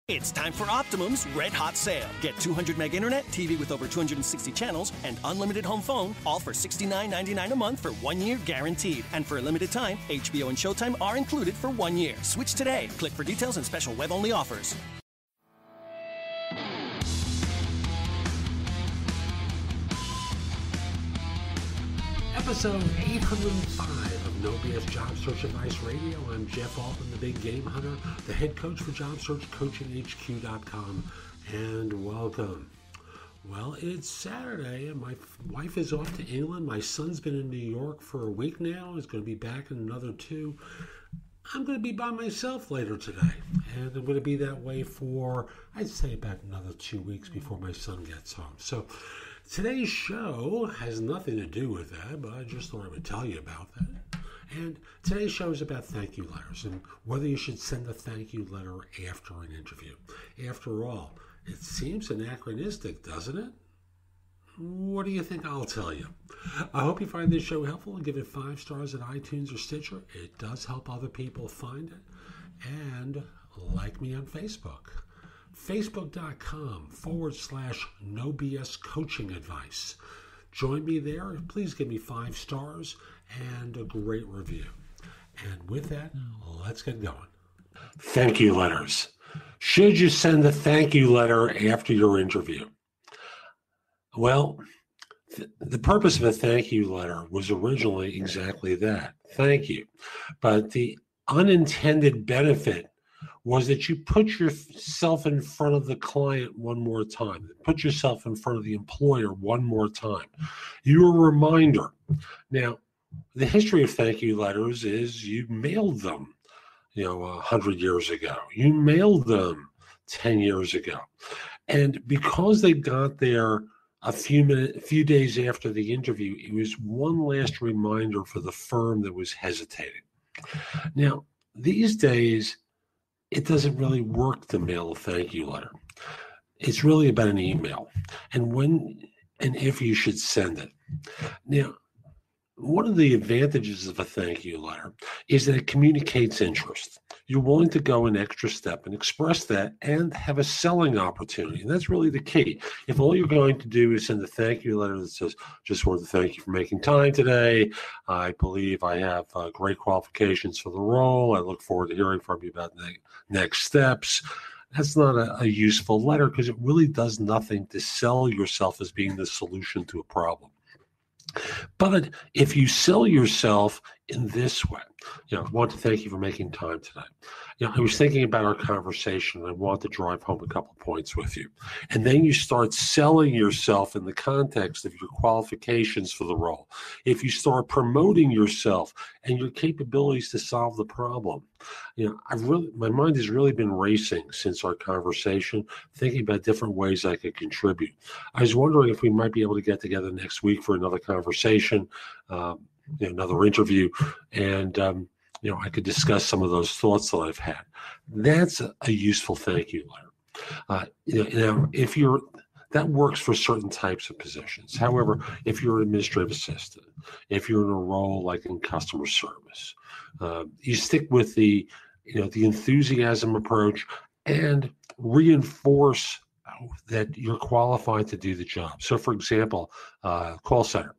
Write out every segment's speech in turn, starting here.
It's time for Optimum's Red Hot Sale. Get 200 meg internet, TV with over 260 channels, and unlimited home phone, all for $69.99 a month for 1 year guaranteed. And for a limited time, HBO and Showtime are included for 1 year. Switch today. Click for details and special web-only offers. Episode 805 of No BS Job Search Advice Radio. I'm Jeff Altman, the Big Game Hunter, the head coach for JobSearchCoachingHQ.com, and welcome. Well, it's Saturday, and my wife is off to England. My son's been in New York for a week now. He's going to be back in another 2. I'm going to be by myself later today, and I'm going to be that way for, I'd say, about another 2 weeks before my son gets home. So today's show has nothing to do with that, but I just thought I would tell you about that. And today's show is about thank you letters and whether you should send a thank you letter after an interview. After all, it seems anachronistic, doesn't it? What do you think I'll tell you? I hope you find this show helpful and give it 5 stars at iTunes or Stitcher. It does help other people find it. And like me on Facebook. Facebook.com/No BS Coaching Advice. Join me there. Please give me 5 stars and a great review. And with that, let's get going. Thank you letters. Should you send a thank you letter after your interview? Well, the purpose of a thank you letter was originally exactly that. Thank you. But the unintended benefit was that you put yourself in front of the client one more time. Put yourself in front of the employer one more time. You're a reminder. Now, the history of thank you letters is you mailed them, 100 years ago. You mailed them 10 years ago. And because they got there a few days after the interview, it was one last reminder for the firm that was hesitating. Now, these days, it doesn't really work to mail a thank you letter. It's really about an email and when and if you should send it. Now, one of the advantages of a thank you letter is that it communicates interest. You're willing to go an extra step and express that and have a selling opportunity. And that's really the key. If all you're going to do is send a thank you letter that says, just want to thank you for making time today. I believe I have great qualifications for the role. I look forward to hearing from you about next steps. That's not a useful letter because it really does nothing to sell yourself as being the solution to a problem. But if you sell yourself in this way, I want to thank you for making time today. I was thinking about our conversation and I want to drive home a couple points with you. And then you start selling yourself in the context of your qualifications for the role. If you start promoting yourself and your capabilities to solve the problem, my mind has really been racing since our conversation, thinking about different ways I could contribute. I was wondering if we might be able to get together next week for another conversation, another interview, and I could discuss some of those thoughts that I've had. That's a useful thank you letter. That works for certain types of positions. However, if you're an administrative assistant, if you're in a role like in customer service, you stick with the enthusiasm approach and reinforce that you're qualified to do the job. So, for example, call center.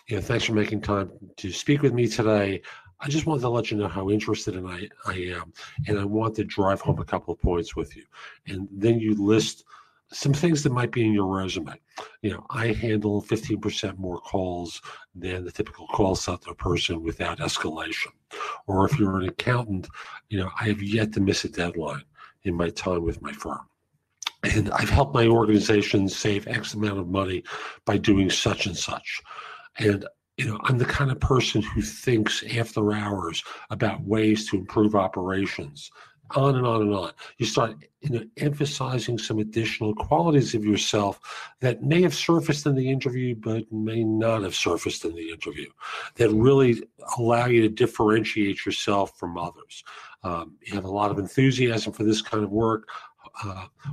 Thanks for making time to speak with me today. I just wanted to let you know how interested I am, and I want to drive home a couple of points with you. And then you list some things that might be in your resume. I handle 15% more calls than the typical call center person without escalation. Or if you're an accountant, I have yet to miss a deadline in my time with my firm. And I've helped my organization save X amount of money by doing such and such. And I'm the kind of person who thinks after hours about ways to improve operations, on and on and on. You start emphasizing some additional qualities of yourself that may have surfaced in the interview, but may not have surfaced in the interview, that really allow you to differentiate yourself from others. You have a lot of enthusiasm for this kind of work.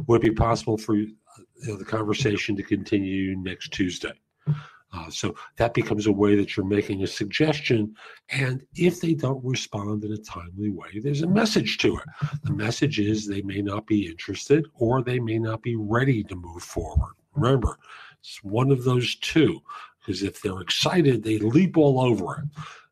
Would it be possible for the conversation to continue next Tuesday? So that becomes a way that you're making a suggestion. And if they don't respond in a timely way, there's a message to it. The message is they may not be interested or they may not be ready to move forward. Remember, it's one of those two, because if they're excited, they leap all over it.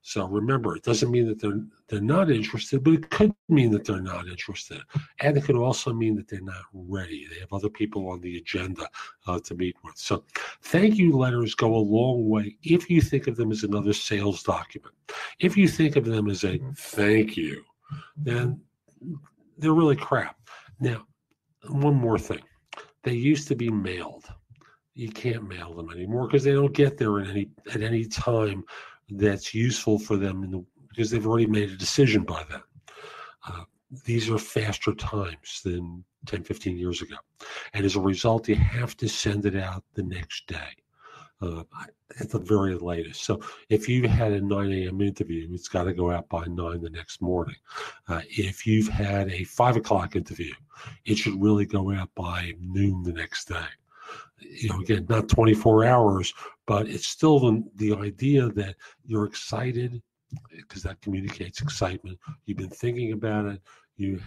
So remember, it doesn't mean that they're not interested, but it could mean that they're not interested. And it could also mean that they're not ready. They have other people on the agenda to meet with. So thank you letters go a long way if you think of them as another sales document. If you think of them as a thank you, then they're really crap. Now, one more thing. They used to be mailed. You can't mail them anymore because they don't get there at any time that's useful for them because they've already made a decision by then. These are faster times than 10, 15 years ago. And as a result, you have to send it out the next day at the very latest. So if you had a 9 a.m. interview, it's got to go out by 9 the next morning. If you've had a 5 o'clock interview, it should really go out by noon the next day. Again, not 24 hours, but it's still the idea that you're excited because that communicates excitement. You've been thinking about it. You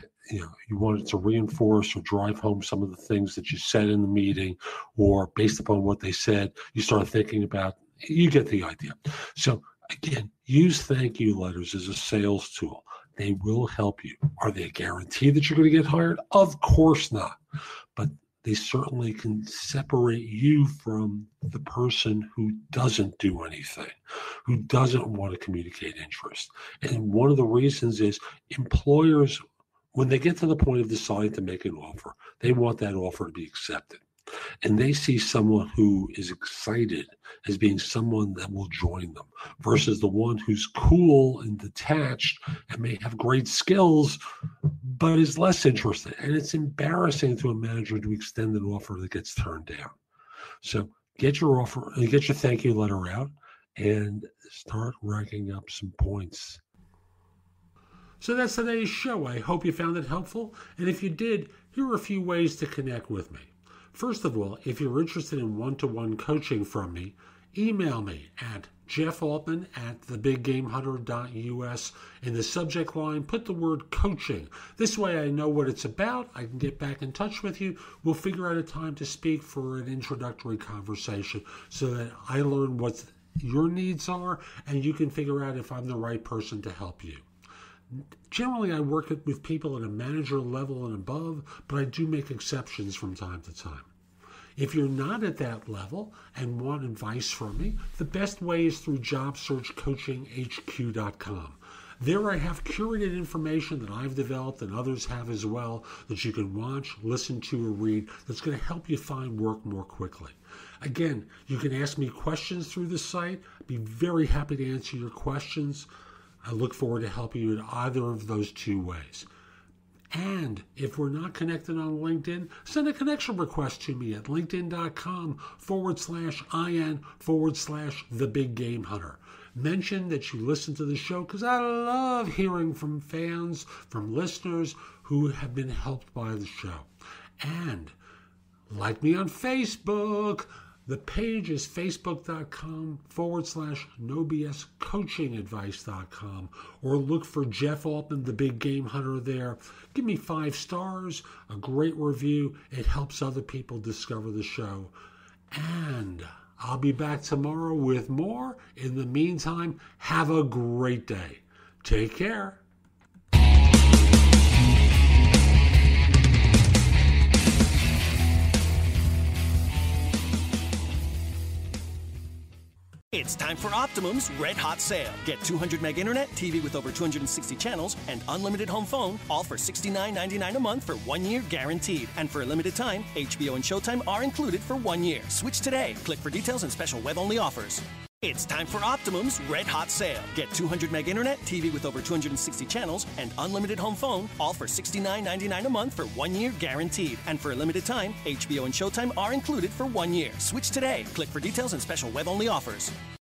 wanted to reinforce or drive home some of the things that you said in the meeting, or based upon what they said, you start thinking about. You get the idea. So again, use thank you letters as a sales tool. They will help you. Are they a guarantee that you're going to get hired? Of course not. But they certainly can separate you from the person who doesn't do anything, who doesn't want to communicate interest. And one of the reasons is employers, when they get to the point of deciding to make an offer, they want that offer to be accepted. And they see someone who is excited as being someone that will join them versus the one who's cool and detached and may have great skills, but is less interested. And it's embarrassing to a manager to extend an offer that gets turned down. So get your offer, get your thank you letter out and start racking up some points. So that's today's show. I hope you found it helpful. And if you did, here are a few ways to connect with me. First of all, if you're interested in one-to-one coaching from me, email me at jeffaltman@thebiggamehunter.us. In the subject line, put the word coaching. This way I know what it's about. I can get back in touch with you. We'll figure out a time to speak for an introductory conversation so that I learn what your needs are and you can figure out if I'm the right person to help you. Generally, I work with people at a manager level and above, but I do make exceptions from time to time. If you're not at that level and want advice from me, the best way is through JobSearchCoachingHQ.com. There I have curated information that I've developed and others have as well that you can watch, listen to, or read that's going to help you find work more quickly. Again, you can ask me questions through the site. I'd be very happy to answer your questions. I look forward to helping you in either of those two ways. And if we're not connected on LinkedIn, send a connection request to me at linkedin.com/IN/TheBigGameHunter. Mention that you listen to the show because I love hearing from fans, from listeners who have been helped by the show. And like me on Facebook. The page is facebook.com/NoBSCoachingAdvice.com, or look for Jeff Altman, the Big Game Hunter there. Give me 5 stars, a great review. It helps other people discover the show. And I'll be back tomorrow with more. In the meantime, have a great day. Take care. It's time for Optimum's Red Hot Sale. Get 200 meg internet, TV with over 260 channels, and unlimited home phone, all for $69.99 a month for 1 year guaranteed. And for a limited time, HBO and Showtime are included for 1 year. Switch today. Click for details and special web-only offers. It's time for Optimum's Red Hot Sale. Get 200 meg internet, TV with over 260 channels, and unlimited home phone, all for $69.99 a month for 1 year guaranteed. And for a limited time, HBO and Showtime are included for 1 year. Switch today. Click for details and special web-only offers.